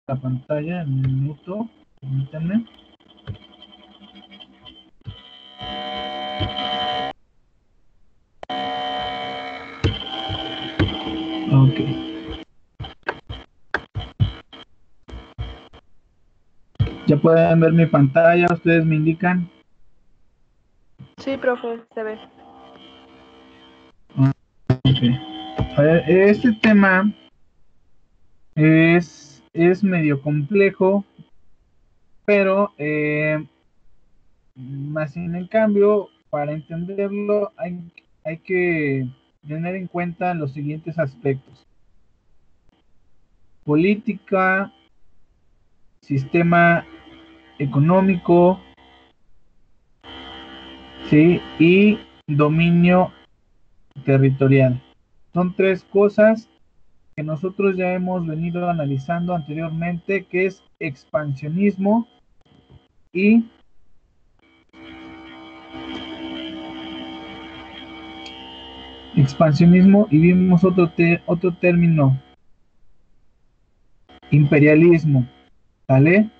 la pantalla en un minuto, permítanme. Ok. Ya pueden ver mi pantalla, ustedes me indican. Sí, profe, se ve. Okay. A ver, este tema es medio complejo, pero más sin en cambio, para entenderlo hay que tener en cuenta los siguientes aspectos: política, sistema económico, ¿sí? Y dominio territorial. Son tres cosas que nosotros ya hemos venido analizando anteriormente, que es expansionismo y vimos otro término, imperialismo, ¿vale?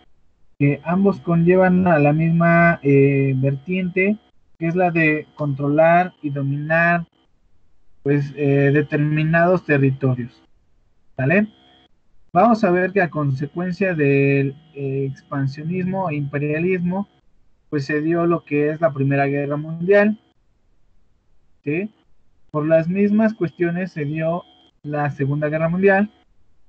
Que ambos conllevan a la misma vertiente, que es la de controlar y dominar pues determinados territorios, ¿vale? Vamos a ver que a consecuencia del expansionismo e imperialismo, pues se dio lo que es la Primera Guerra Mundial, ¿sí? Por las mismas cuestiones se dio la Segunda Guerra Mundial,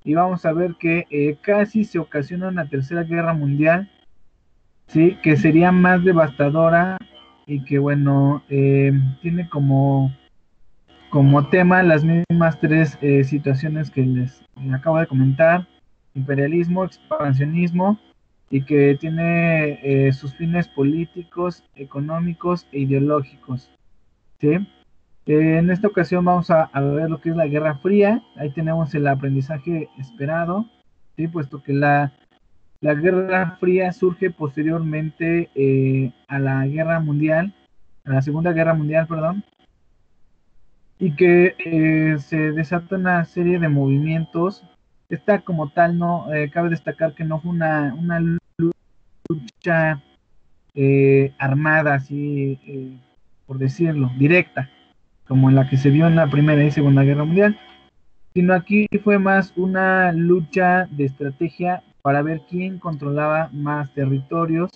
y vamos a ver que casi se ocasiona una Tercera Guerra Mundial, ¿sí? Que sería más devastadora y que, bueno, tiene como tema las mismas tres situaciones que les acabo de comentar: imperialismo, expansionismo, y que tiene sus fines políticos, económicos e ideológicos, ¿sí? En esta ocasión vamos a ver lo que es la Guerra Fría. Ahí tenemos el aprendizaje esperado, ¿sí? Puesto que la Guerra Fría surge posteriormente a la Guerra Mundial, a la Segunda Guerra Mundial, perdón, y que se desata una serie de movimientos. Esta como tal no, cabe destacar que no fue una lucha armada, así por decirlo, directa, como en la que se vio en la Primera y Segunda Guerra Mundial, sino aquí fue más una lucha de estrategia para ver quién controlaba más territorios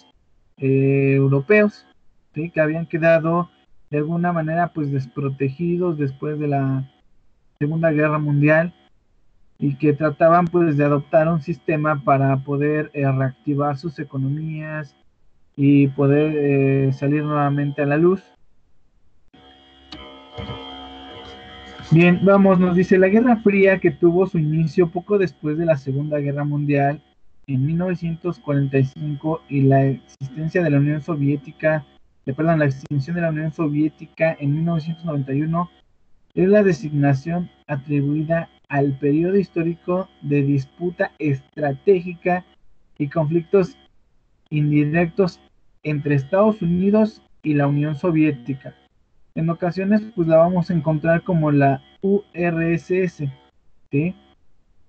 europeos, ¿sí? Que habían quedado de alguna manera pues desprotegidos después de la Segunda Guerra Mundial, y que trataban pues de adoptar un sistema para poder reactivar sus economías y poder salir nuevamente a la luz. Bien, vamos, nos dice: la Guerra Fría, que tuvo su inicio poco después de la Segunda Guerra Mundial, en 1945, y la existencia de la Unión Soviética, la extinción de la Unión Soviética en 1991, es la designación atribuida al periodo histórico de disputa estratégica y conflictos indirectos entre Estados Unidos y la Unión Soviética. En ocasiones pues la vamos a encontrar como la URSS, ¿sí?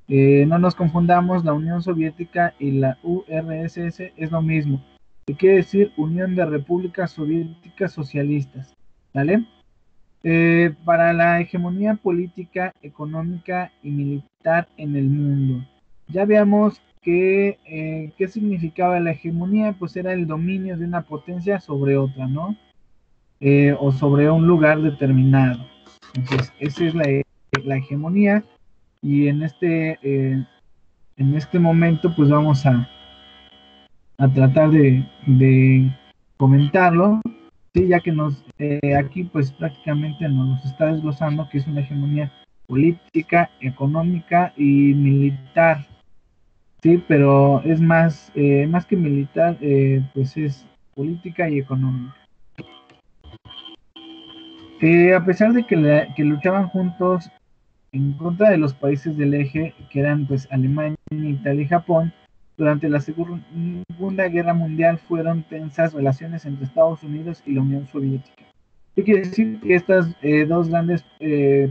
No nos confundamos, la Unión Soviética y la URSS es lo mismo, que quiere decir Unión de Repúblicas Soviéticas Socialistas, ¿vale? Para la hegemonía política, económica y militar en el mundo. Ya veamos qué significaba la hegemonía, pues era el dominio de una potencia sobre otra, ¿no? O sobre un lugar determinado. Entonces, esa es la hegemonía, y en este momento pues vamos a tratar de comentarlo, ¿sí? Ya que aquí pues prácticamente nos está desglosando que es una hegemonía política, económica y militar, ¿sí? Pero es más que militar, pues es política y económica. A pesar de que luchaban juntos en contra de los países del eje, que eran pues Alemania, Italia y Japón, durante la Segunda Guerra Mundial fueron tensas relaciones entre Estados Unidos y la Unión Soviética. ¿Qué quiere decir? Que estas dos grandes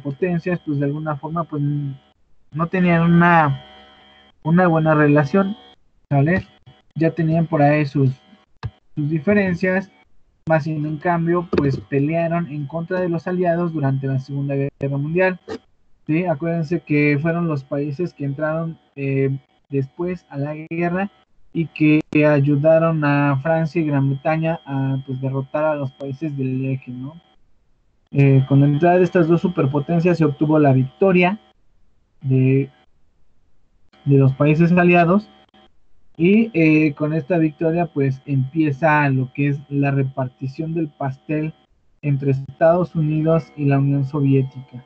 potencias, pues de alguna forma, pues no tenían una buena relación, ¿sale? Ya tenían por ahí sus diferencias, más sin en cambio, pues pelearon en contra de los aliados durante la Segunda Guerra Mundial. ¿Sí? Acuérdense que fueron los países que entraron después a la guerra y que ayudaron a Francia y Gran Bretaña a pues, derrotar a los países del eje, ¿no? Con la entrada de estas dos superpotencias se obtuvo la victoria de, de los países aliados y con esta victoria pues empieza lo que es la repartición del pastel entre Estados Unidos y la Unión Soviética.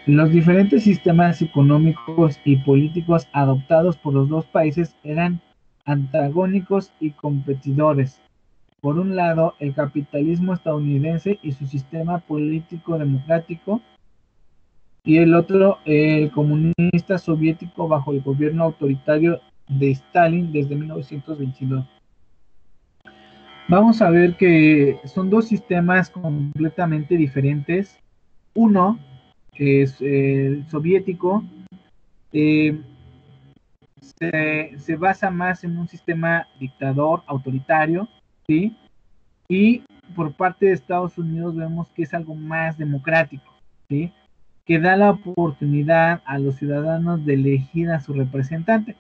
Los diferentes sistemas económicos y políticos adoptados por los dos países eran antagónicos y competidores. Por un lado, el capitalismo estadounidense y su sistema político democrático, y el otro, el comunista soviético bajo el gobierno autoritario de Stalin desde 1922. Vamos a ver que son dos sistemas completamente diferentes. Uno, que es el soviético, eh, se basa más en un sistema dictador, autoritario, ¿sí? Y por parte de Estados Unidos vemos que es algo más democrático, ¿sí? Que da la oportunidad a los ciudadanos de elegir a su representante,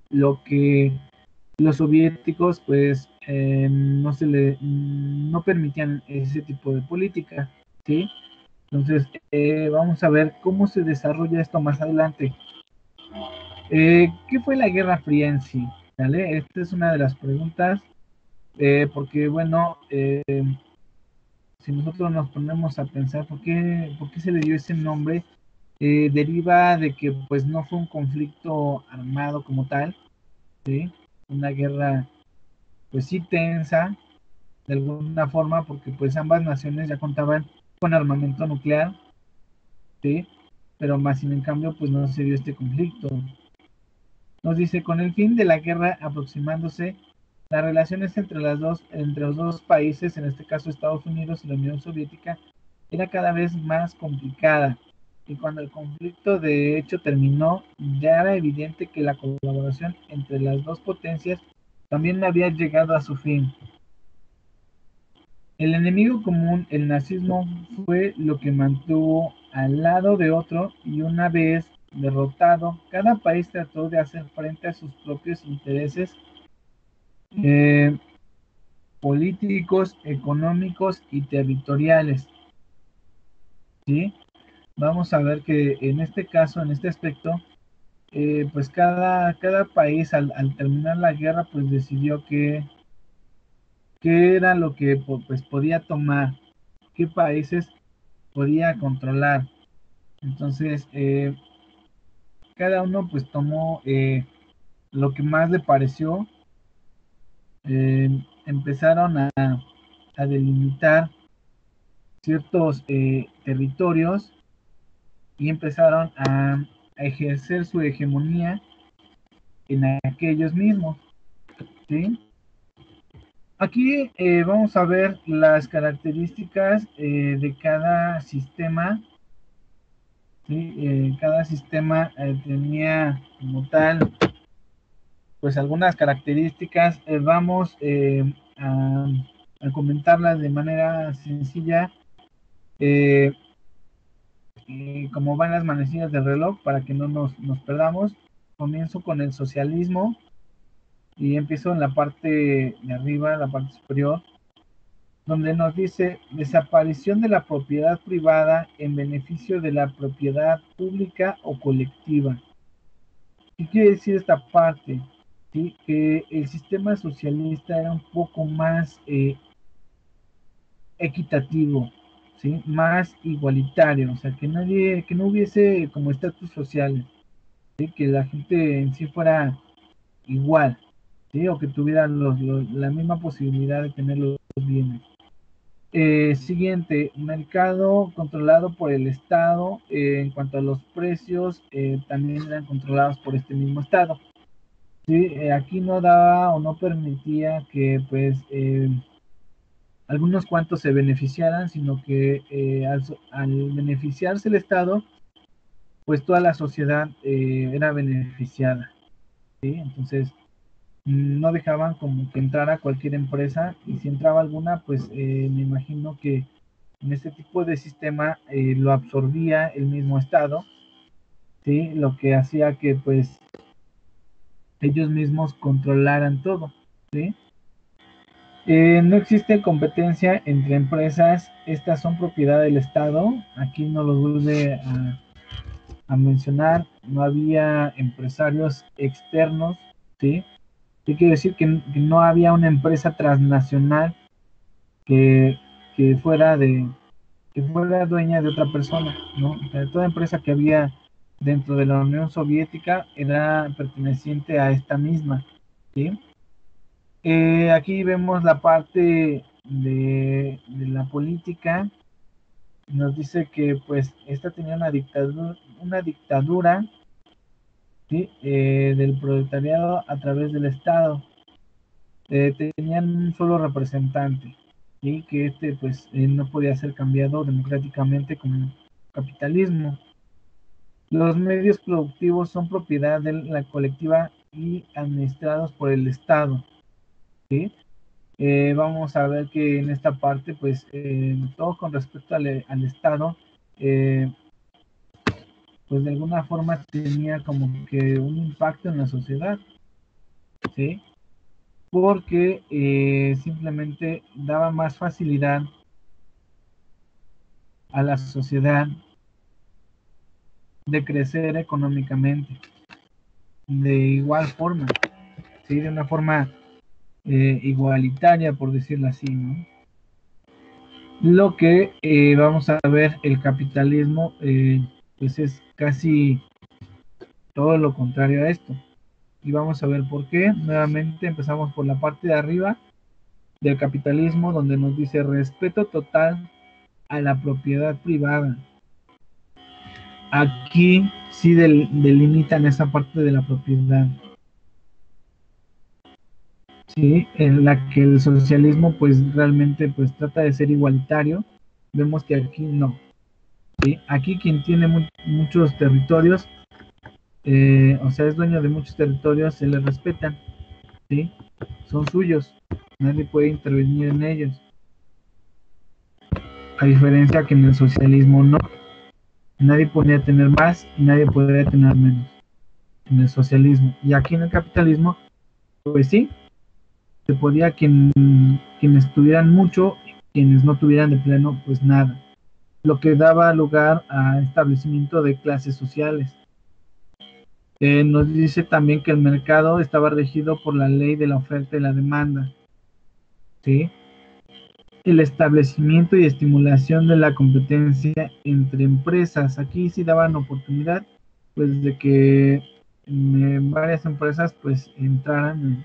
lo que los soviéticos pues no permitían ese tipo de política, ¿sí? Entonces vamos a ver cómo se desarrolla esto más adelante. ¿Qué fue la Guerra Fría en sí? ¿Vale? Esta es una de las preguntas, porque bueno, si nosotros nos ponemos a pensar por qué se le dio ese nombre, deriva de que pues no fue un conflicto armado como tal, ¿sí? Una guerra pues sí tensa, de alguna forma, porque pues ambas naciones ya contaban con armamento nuclear, ¿sí? Pero más sin en cambio pues no se dio este conflicto. Nos dice, con el fin de la guerra aproximándose, las relaciones entre los dos países, en este caso Estados Unidos y la Unión Soviética, era cada vez más complicada. Y cuando el conflicto de hecho terminó, ya era evidente que la colaboración entre las dos potencias también había llegado a su fin. El enemigo común, el nazismo, fue lo que mantuvo al lado de otro y una vez derrotado, cada país trató de hacer frente a sus propios intereses eh, políticos, económicos y territoriales. ¿Sí? Vamos a ver que en este caso, en este aspecto, pues cada país al terminar la guerra, pues decidió qué era lo que pues, podía tomar, qué países podía controlar. Entonces, cada uno pues tomó lo que más le pareció. Empezaron a delimitar ciertos territorios y empezaron a ejercer su hegemonía en aquellos mismos, ¿sí? Aquí vamos a ver las características de cada sistema, ¿sí? Cada sistema tenía como tal pues algunas características, vamos a comentarlas de manera sencilla, eh, como van las manecillas del reloj para que no nos perdamos. Comienzo con el socialismo y empiezo en la parte de arriba, la parte superior, donde nos dice desaparición de la propiedad privada en beneficio de la propiedad pública o colectiva. ¿Qué quiere decir esta parte? ¿Sí? Que el sistema socialista era un poco más equitativo, ¿sí? Más igualitario, o sea, que no hubiese como estatus sociales, ¿sí? Que la gente en sí fuera igual, ¿sí? O que tuviera la misma posibilidad de tener los bienes. Siguiente, mercado controlado por el Estado. En cuanto a los precios, también eran controlados por este mismo Estado. Sí, aquí no daba o no permitía que pues algunos cuantos se beneficiaran, sino que al beneficiarse el Estado, pues toda la sociedad era beneficiada, ¿sí? Entonces, no dejaban como que entrara cualquier empresa, y si entraba alguna, pues me imagino que en este tipo de sistema lo absorbía el mismo Estado, ¿sí? Lo que hacía que pues ellos mismos controlaran todo, ¿sí? No existe competencia entre empresas, estas son propiedad del Estado, aquí no los vuelve a mencionar, no había empresarios externos, ¿sí? ¿Qué quiere decir? Que no había una empresa transnacional que, que fuera de, que fuera dueña de otra persona, ¿no? O sea, toda empresa que había dentro de la Unión Soviética era perteneciente a esta misma, ¿sí? Aquí vemos la parte de la política. Nos dice que pues esta tenía una dictadura, ¿sí? Del proletariado a través del Estado. Tenían un solo representante, y que este pues no podía ser cambiado democráticamente como el capitalismo. Los medios productivos son propiedad de la colectiva y administrados por el Estado, ¿sí? Vamos a ver que en esta parte, pues, todo con respecto al Estado, eh, pues de alguna forma tenía como que un impacto en la sociedad, ¿sí? Porque simplemente daba más facilidad a la sociedad de crecer económicamente, de igual forma, ¿sí? De una forma igualitaria, por decirlo así, ¿no? Lo que vamos a ver, el capitalismo, pues es casi todo lo contrario a esto. Y vamos a ver por qué. Nuevamente empezamos por la parte de arriba del capitalismo, donde nos dice respeto total a la propiedad privada. Aquí sí delimitan esa parte de la propiedad, ¿sí? En la que el socialismo pues realmente pues trata de ser igualitario. Vemos que aquí no, ¿sí? Aquí quien tiene muchos territorios, o sea, es dueño de muchos territorios, se le respetan, ¿sí? Son suyos, nadie puede intervenir en ellos. A diferencia que en el socialismo no, nadie podría tener más y nadie podría tener menos en el socialismo. Y aquí en el capitalismo, pues sí, se podía quienes tuvieran mucho, quienes no tuvieran de pleno, pues nada. Lo que daba lugar a establecimiento de clases sociales. Nos dice también que el mercado estaba regido por la ley de la oferta y la demanda, ¿sí? El establecimiento y estimulación de la competencia entre empresas. Aquí sí daban oportunidad, pues, de que varias empresas, pues, entraran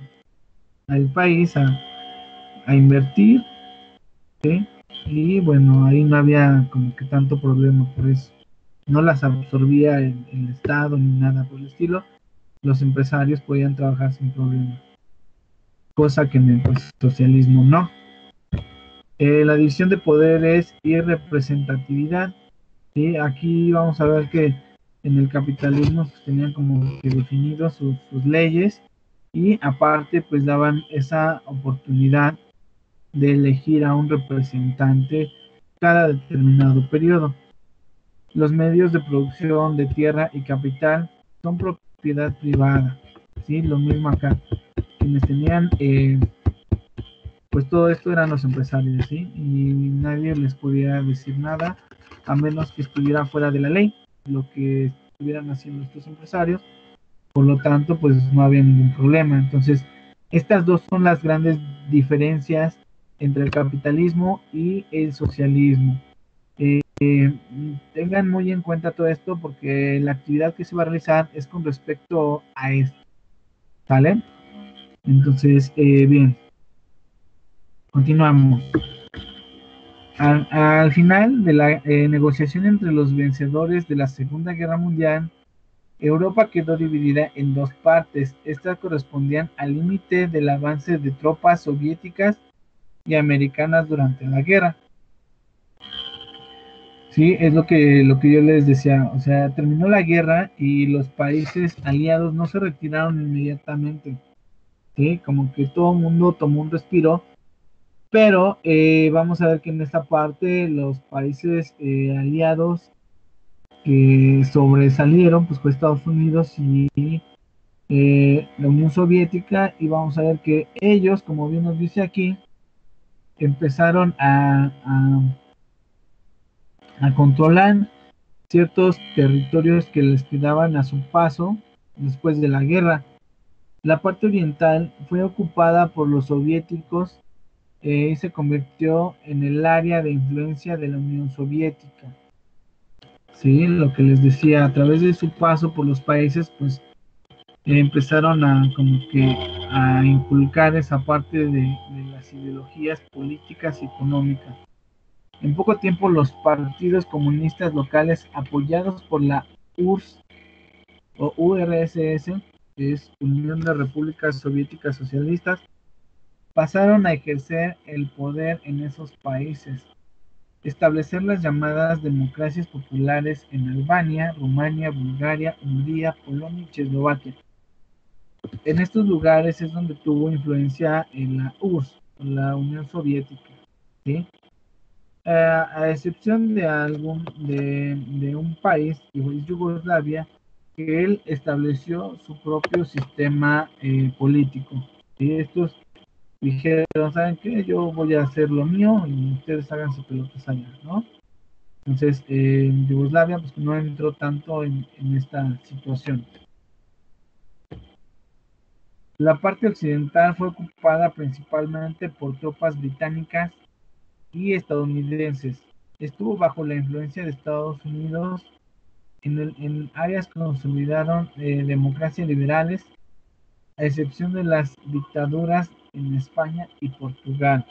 al país a invertir, ¿sí? Y bueno, ahí no había como que tanto problema por eso. No las absorbía el Estado ni nada por el estilo. Los empresarios podían trabajar sin problema, cosa que en el pues, socialismo no. La división de poderes y representatividad, ¿sí? Aquí vamos a ver que en el capitalismo pues, tenían como que definidos sus leyes, y aparte pues daban esa oportunidad de elegir a un representante cada determinado periodo. Los medios de producción de tierra y capital son propiedad privada, ¿sí? Lo mismo acá. Quienes tenían pues todo esto eran los empresarios, ¿sí? Y nadie les podía decir nada a menos que estuviera fuera de la ley, lo que estuvieran haciendo estos empresarios. Por lo tanto, pues no había ningún problema. Entonces, estas dos son las grandes diferencias entre el capitalismo y el socialismo. Tengan muy en cuenta todo esto porque la actividad que se va a realizar es con respecto a esto, ¿vale? Entonces, bien, continuamos. Al final de la negociación entre los vencedores de la Segunda Guerra Mundial, Europa quedó dividida en dos partes. Estas correspondían al límite del avance de tropas soviéticas y americanas durante la guerra. Sí, es lo que yo les decía, o sea, terminó la guerra y los países aliados no se retiraron inmediatamente, ¿sí? Como que todo el mundo tomó un respiro, pero vamos a ver que en esta parte los países aliados que sobresalieron, pues fue Estados Unidos y la Unión Soviética, y vamos a ver que ellos, como bien nos dice aquí, empezaron a controlar ciertos territorios que les quedaban a su paso después de la guerra. La parte oriental fue ocupada por los soviéticos y se convirtió en el área de influencia de la Unión Soviética. Sí, lo que les decía, a través de su paso por los países, pues empezaron a como que a inculcar esa parte de las ideologías políticas y económicas. En poco tiempo los partidos comunistas locales apoyados por la URSS o URSS, que es Unión de Repúblicas Soviéticas Socialistas, pasaron a ejercer el poder en esos países, establecer las llamadas democracias populares en Albania, Rumania, Bulgaria, Hungría, Polonia y Checoslovaquia. En estos lugares es donde tuvo influencia en la URSS, la Unión Soviética, ¿sí? A excepción de un país, que fue Yugoslavia, que él estableció su propio sistema político. ¿Sí? Estos dijeron, ¿saben qué? Yo voy a hacer lo mío y ustedes hagan sus pelotas allá, ¿no? Entonces, Yugoslavia pues, no entró tanto en esta situación. La parte occidental fue ocupada principalmente por tropas británicas y estadounidenses. Estuvo bajo la influencia de Estados Unidos en áreas que consolidaron democracias liberales, a excepción de las dictaduras en España y Portugal.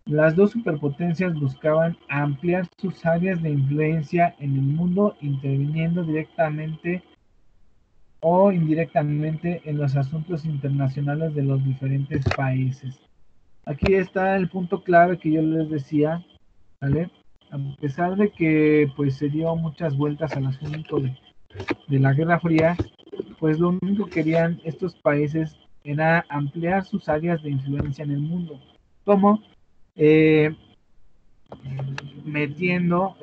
Las dos superpotencias buscaban ampliar sus áreas de influencia en el mundo, interviniendo directamente o indirectamente en los asuntos internacionales de los diferentes países. Aquí está el punto clave que yo les decía, ¿vale? A pesar de que pues se dio muchas vueltas al asunto de la Guerra Fría, pues lo único que querían estos países era ampliar sus áreas de influencia en el mundo, como eh, metiendo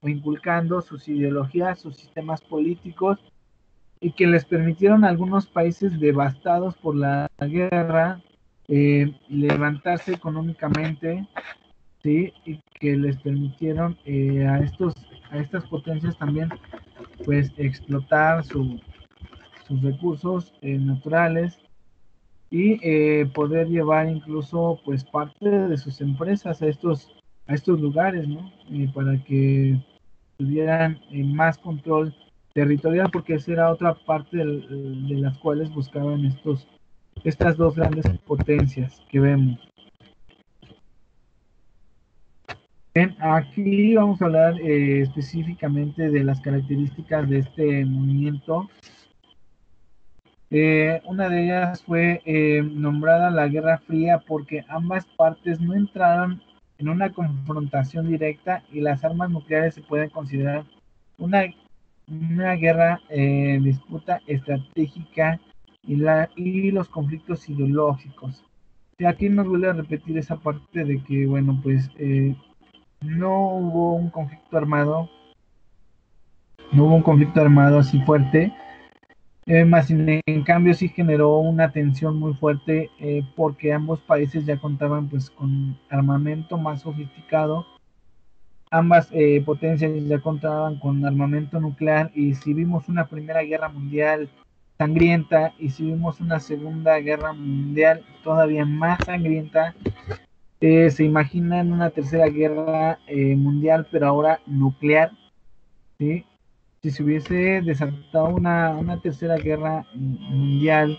o inculcando sus ideologías, sus sistemas políticos, y que les permitieron a algunos países devastados por la guerra levantarse económicamente, ¿sí? Y que les permitieron a estas potencias también pues explotar sus recursos naturales y poder llevar incluso pues parte de sus empresas a estos lugares, ¿no? Para que tuvieran más control territorial, porque esa era otra parte de las cuales buscaban estas dos grandes potencias que vemos. Bien, aquí vamos a hablar específicamente de las características de este movimiento. Una de ellas fue nombrada la Guerra Fría porque ambas partes no entraron en una confrontación directa y las armas nucleares se pueden considerar una, una guerra disputa estratégica y los conflictos ideológicos. Y aquí nos vuelve a repetir esa parte de que, bueno, pues no hubo un conflicto armado, no hubo un conflicto armado así fuerte, más en cambio sí generó una tensión muy fuerte porque ambos países ya contaban pues con armamento más sofisticado, ambas potencias ya contaban con armamento nuclear, y si vimos una primera guerra mundial sangrienta y si vimos una segunda guerra mundial todavía más sangrienta, se imaginan una tercera guerra mundial pero ahora nuclear, ¿sí? Si se hubiese desatado una tercera guerra mundial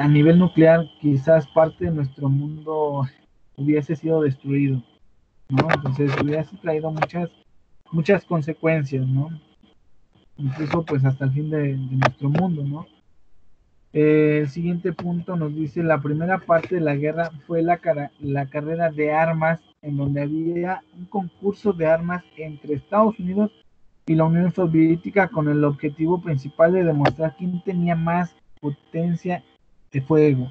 a nivel nuclear, quizás parte de nuestro mundo hubiese sido destruido, ¿no? Entonces hubiese traído muchas consecuencias, ¿no? Incluso pues hasta el fin de nuestro mundo, ¿no? El siguiente punto nos dice, la primera parte de la guerra fue la carrera de armas, en donde había un concurso de armas entre Estados Unidos y la Unión Soviética con el objetivo principal de demostrar quién tenía más potencia de fuego.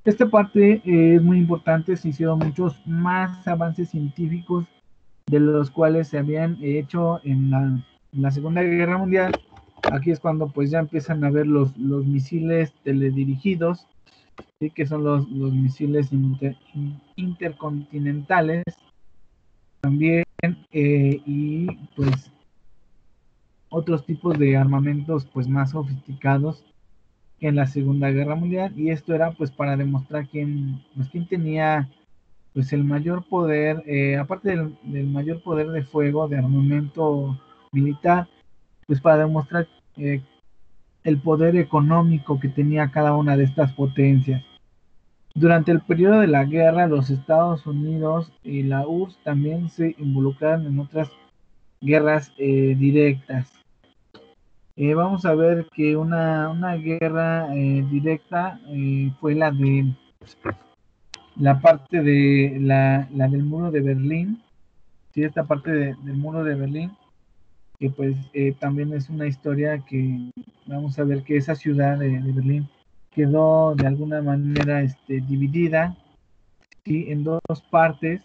Esta parte es muy importante, se hicieron muchos más avances científicos de los cuales se habían hecho en la Segunda Guerra Mundial. Aquí es cuando pues ya empiezan a ver los misiles teledirigidos, ¿sí? Que son los misiles intercontinentales también, y pues otros tipos de armamentos pues más sofisticados que en la Segunda Guerra Mundial, y esto era pues para demostrar quién tenía pues el mayor poder, aparte del mayor poder de fuego, de armamento militar, pues para demostrar el poder económico que tenía cada una de estas potencias. Durante el periodo de la guerra, los Estados Unidos y la URSS también se involucraron en otras guerras directas. Vamos a ver que una guerra directa fue la de la parte de la del muro de Berlín, sí, esta parte del muro de Berlín, que pues también es una historia que vamos a ver que esa ciudad de Berlín quedó de alguna manera dividida, ¿sí? En dos partes,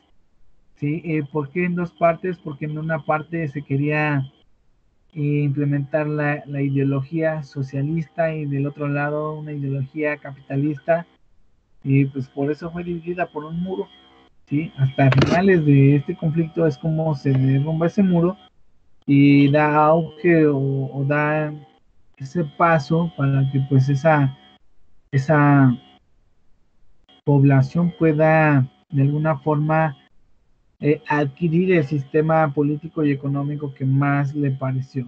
¿sí? ¿Por qué en dos partes? Porque en una parte se quería implementar la ideología socialista y del otro lado una ideología capitalista, y pues por eso fue dividida por un muro, ¿sí? Hasta finales de este conflicto es como se derrumba ese muro y da auge o da ese paso para que pues esa población pueda de alguna forma adquirir el sistema político y económico que más le pareció,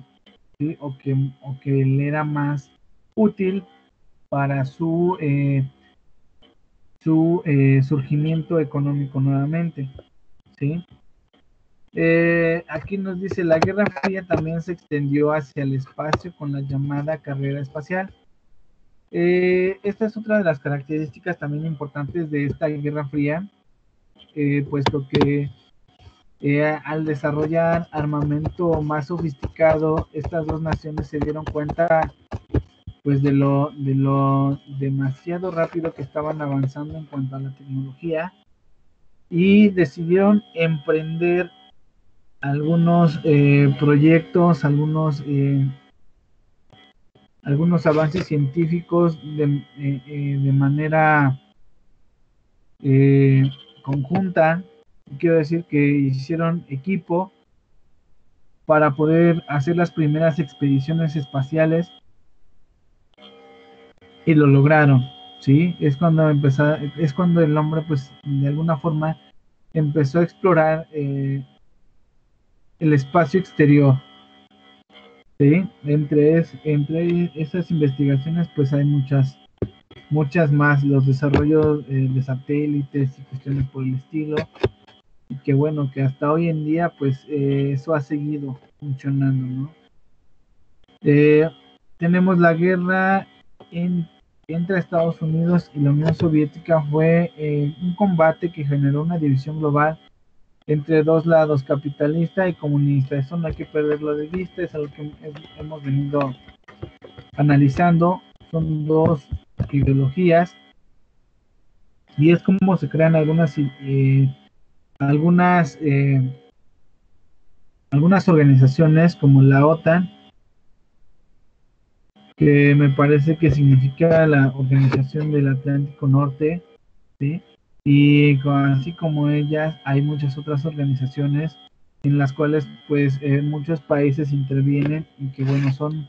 ¿sí? O que le era más útil para su surgimiento económico nuevamente, ¿sí? Aquí nos dice, la Guerra Fría también se extendió hacia el espacio con la llamada carrera espacial. Esta es otra de las características también importantes de esta Guerra Fría, puesto que al desarrollar armamento más sofisticado, estas dos naciones se dieron cuenta pues de lo demasiado rápido que estaban avanzando en cuanto a la tecnología, y decidieron emprender algunos proyectos, algunos avances científicos de manera eh, conjunta. Quiero decir que hicieron equipo para poder hacer las primeras expediciones espaciales y lo lograron, ¿sí? Es cuando el hombre pues de alguna forma empezó a explorar el espacio exterior, ¿sí? Entre esas investigaciones pues hay muchas más, los desarrollos de satélites y cuestiones por el estilo, y que bueno, que hasta hoy en día pues eso ha seguido funcionando, ¿no? Eh, Tenemos la guerra entre Estados Unidos y la Unión Soviética. Fue un combate que generó una división global entre dos lados, capitalista y comunista. Eso no hay que perderlo de vista, es algo que hemos venido analizando. Son dos ideologías y es como se crean algunas, algunas organizaciones como la OTAN, que me parece que significa la Organización del Atlántico Norte, ¿sí? Y así como ellas, hay muchas otras organizaciones en las cuales pues muchos países intervienen y que bueno, son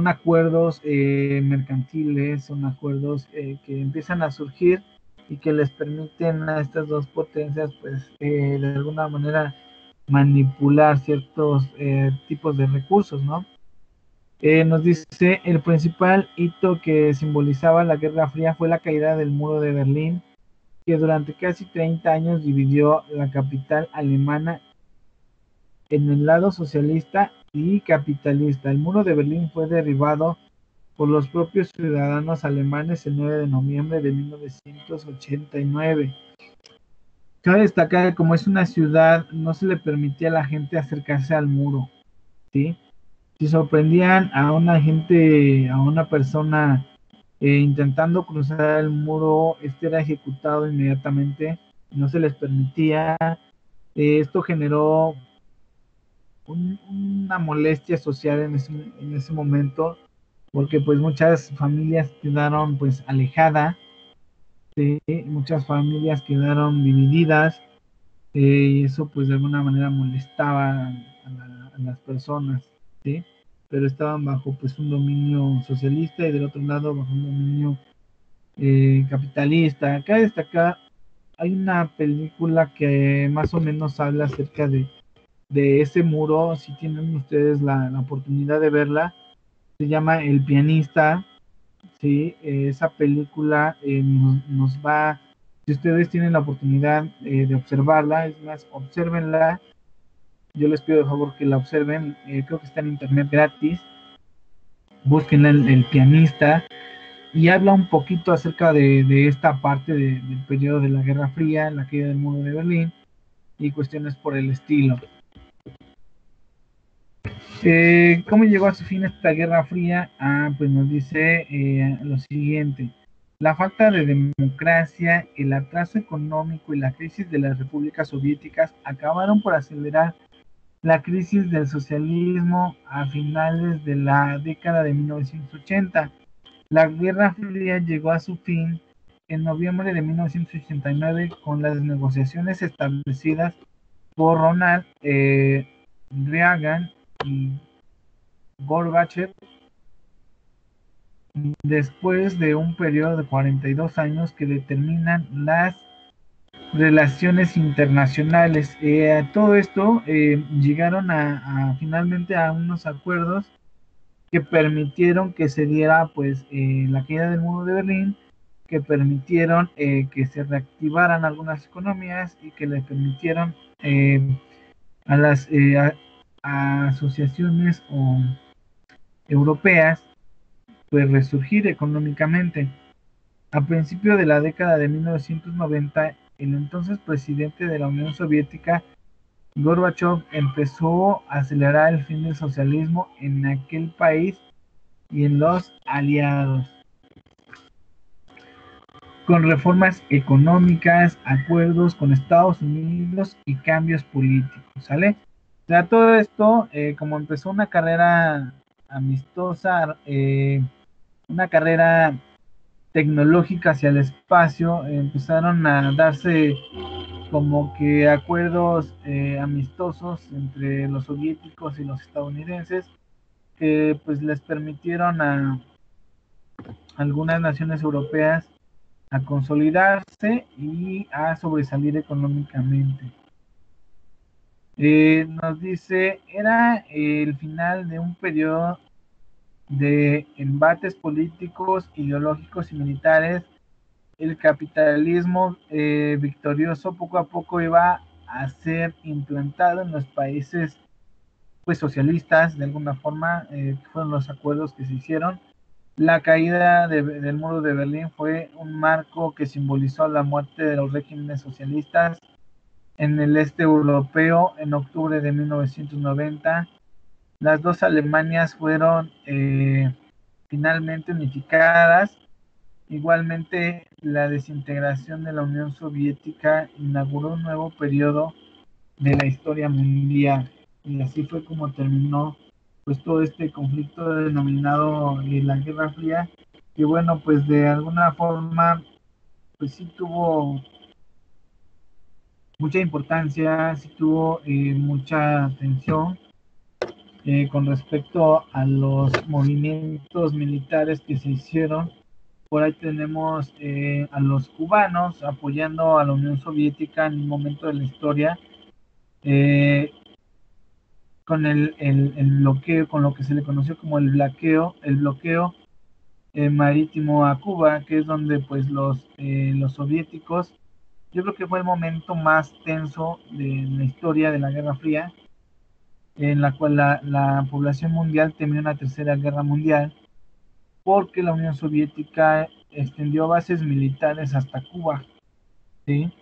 acuerdos mercantiles, son acuerdos que empiezan a surgir y que les permiten a estas dos potencias pues de alguna manera manipular ciertos tipos de recursos, ¿no? Nos dice, el principal hito que simbolizaba la Guerra Fría fue la caída del muro de Berlín, que durante casi 30 años dividió la capital alemana en el lado socialista y capitalista. El muro de Berlín fue derribado por los propios ciudadanos alemanes el 9 de noviembre de 1989. Cabe destacar que como es una ciudad, no se le permitía a la gente acercarse al muro, ¿sí? Si sorprendían a una gente, a una persona intentando cruzar el muro, este era ejecutado inmediatamente, no se les permitía. Esto generó una molestia social en ese momento, porque pues muchas familias quedaron pues alejadas, ¿sí? Muchas familias quedaron divididas, y eso pues de alguna manera molestaba a las personas, ¿sí? Pero estaban bajo pues un dominio socialista y del otro lado bajo un dominio capitalista. Acá destaca, hay una película que más o menos habla acerca de ese muro, si tienen ustedes la oportunidad de verla, se llama El pianista, ¿sí? Esa película nos va, si ustedes tienen la oportunidad de observarla, es más, observenla, yo les pido de favor que la observen, creo que está en internet gratis, búsquenla el pianista, y habla un poquito acerca de esta parte del periodo de la Guerra Fría, la caída del muro de Berlín y cuestiones por el estilo. ¿Cómo llegó a su fin esta Guerra Fría? Pues nos dice lo siguiente. La falta de democracia, el atraso económico y la crisis de las repúblicas soviéticas acabaron por acelerar la crisis del socialismo a finales de la década de 1980. La Guerra Fría llegó a su fin en noviembre de 1989 con las negociaciones establecidas por Ronald Reagan y Gorbachev, después de un periodo de 42 años que determinan las relaciones internacionales. Todo esto llegaron finalmente a unos acuerdos que permitieron que se diera pues la caída del muro de Berlín, que permitieron que se reactivaran algunas economías y que le permitieron a las asociaciones europeas pues resurgir económicamente. A principios de la década de 1990, el entonces presidente de la Unión Soviética, Gorbachev, empezó a acelerar el fin del socialismo en aquel país y en los aliados, con reformas económicas, acuerdos con Estados Unidos y cambios políticos, ¿sale? O sea, todo esto, como empezó una carrera amistosa, una carrera tecnológica hacia el espacio, empezaron a darse como que acuerdos amistosos entre los soviéticos y los estadounidenses que pues les permitieron a algunas naciones europeas a consolidarse y a sobresalir económicamente. Nos dice, era el final de un periodo de embates políticos, ideológicos y militares. El capitalismo victorioso poco a poco iba a ser implantado en los países pues socialistas de alguna forma, fueron los acuerdos que se hicieron. La caída del muro de Berlín fue un marco que simbolizó la muerte de los regímenes socialistas en el este europeo en octubre de 1990. Las dos Alemanias fueron finalmente unificadas. Igualmente, la desintegración de la Unión Soviética inauguró un nuevo periodo de la historia mundial. Y así fue como terminó pues todo este conflicto denominado la Guerra Fría, que bueno, pues de alguna forma pues sí tuvo mucha importancia, sí tuvo mucha atención con respecto a los movimientos militares que se hicieron. Por ahí tenemos a los cubanos apoyando a la Unión Soviética en un momento de la historia, eh, con el bloqueo, con lo que se le conoció como el bloqueo marítimo a Cuba, que es donde pues los soviéticos, yo creo que fue el momento más tenso de la historia de la Guerra Fría, en la cual la población mundial temió una tercera guerra mundial, porque la Unión Soviética extendió bases militares hasta Cuba, ¿sí?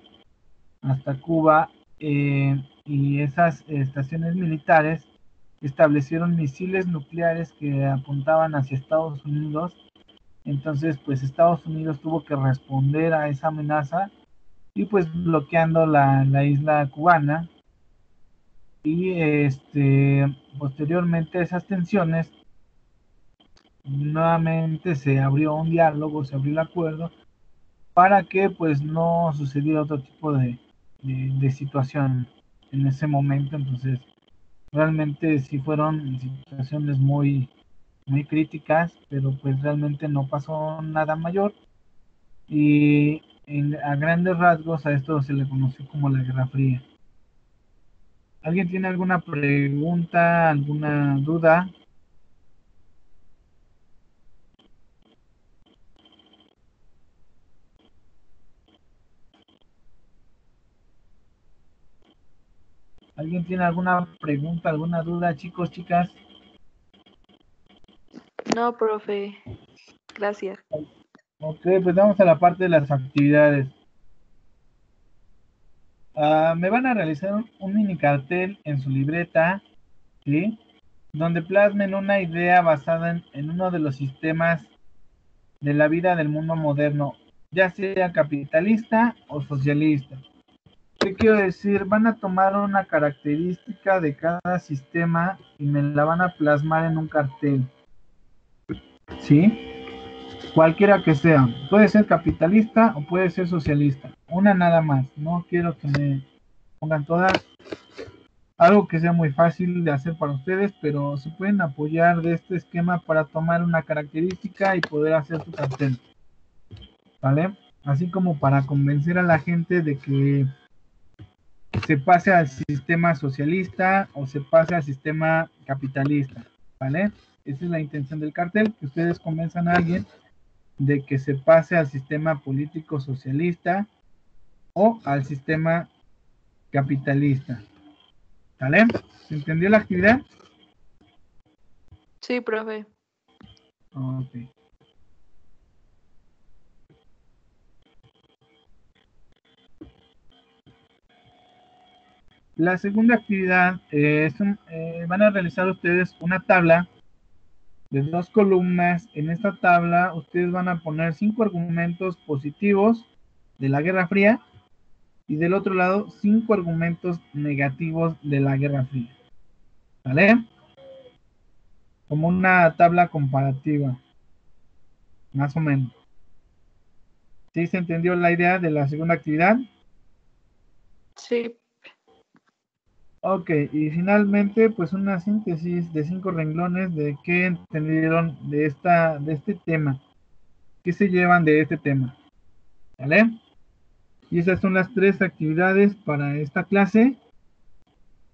Hasta Cuba, y esas estaciones militares establecieron misiles nucleares que apuntaban hacia Estados Unidos. Entonces, pues Estados Unidos tuvo que responder a esa amenaza y pues bloqueando la isla cubana. Y posteriormente a esas tensiones, nuevamente se abrió un diálogo, se abrió el acuerdo para que pues no sucediera otro tipo de situación en ese momento. Entonces, realmente sí fueron situaciones muy críticas, pero pues realmente no pasó nada mayor. Y a grandes rasgos a esto se le conoció como la Guerra Fría. ¿Alguien tiene alguna pregunta, alguna duda? ¿Alguien tiene alguna pregunta, alguna duda, chicos, chicas? No, profe. Gracias. Ok, pues vamos a la parte de las actividades. Me van a realizar un mini cartel en su libreta, ¿sí? Donde plasmen una idea basada en uno de los sistemas de la vida del mundo moderno, ya sea capitalista o socialista. ¿Qué quiero decir? Van a tomar una característica de cada sistema y me la van a plasmar en un cartel, ¿sí? Cualquiera que sea. Puede ser capitalista o puede ser socialista. Una nada más. No quiero que me pongan todas. Algo que sea muy fácil de hacer para ustedes, pero se pueden apoyar de este esquema para tomar una característica y poder hacer su cartel. ¿Vale? Así como para convencer a la gente de que se pase al sistema socialista o se pase al sistema capitalista. ¿Vale? Esa es la intención del cartel, que ustedes convenzan a alguien de que se pase al sistema político socialista o al sistema capitalista. ¿Vale? ¿Se entendió la actividad? Sí, profe. Ok. La segunda actividad van a realizar ustedes una tabla de 2 columnas. En esta tabla ustedes van a poner 5 argumentos positivos de la Guerra Fría y del otro lado 5 argumentos negativos de la Guerra Fría. ¿Vale? Como una tabla comparativa, más o menos. ¿Sí se entendió la idea de la segunda actividad? Sí. Ok, y finalmente, pues una síntesis de 5 renglones de qué entendieron de este tema, qué se llevan de este tema, ¿vale? Y esas son las 3 actividades para esta clase.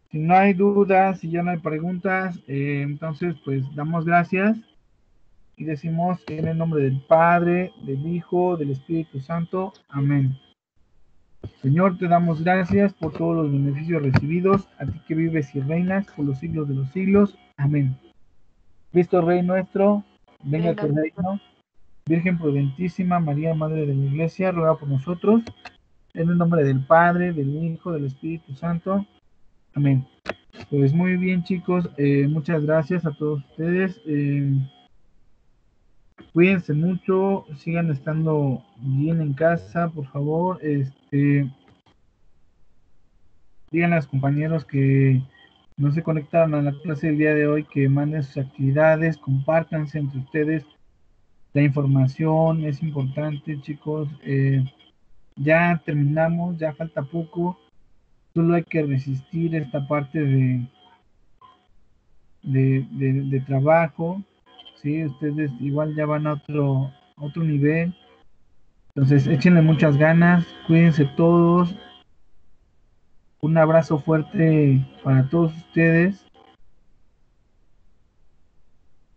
Si no hay dudas, si ya no hay preguntas, entonces pues damos gracias y decimos en el nombre del Padre, del Hijo, del Espíritu Santo. Amén. Señor, te damos gracias por todos los beneficios recibidos, a ti que vives y reinas por los siglos de los siglos. Amén. Cristo Rey nuestro, venga a tu Venga. reino. Virgen prudentísima, María, Madre de la Iglesia, ruega por nosotros. En el nombre del Padre, del Hijo, del Espíritu Santo. Amén. Pues muy bien, chicos. Muchas gracias a todos ustedes. Cuídense mucho, sigan estando bien en casa, por favor. Digan a los compañeros que no se conectaron a la clase del día de hoy, que manden sus actividades, compártanse entre ustedes. La información es importante, chicos. Ya terminamos, ya falta poco. Solo hay que resistir esta parte de trabajo. ¿Sí? Ustedes igual ya van a otro nivel. Entonces, échenle muchas ganas, cuídense todos. Un abrazo fuerte para todos ustedes.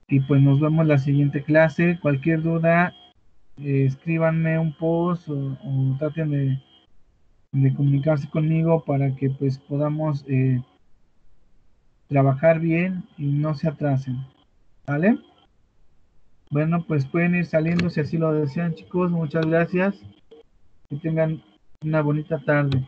Y pues nos vemos en la siguiente clase. Cualquier duda, escríbanme un post o traten de comunicarse conmigo para que pues podamos trabajar bien y no se atrasen. ¿Vale? Bueno, pues pueden ir saliendo si así lo desean, chicos. Muchas gracias. Que tengan una bonita tarde.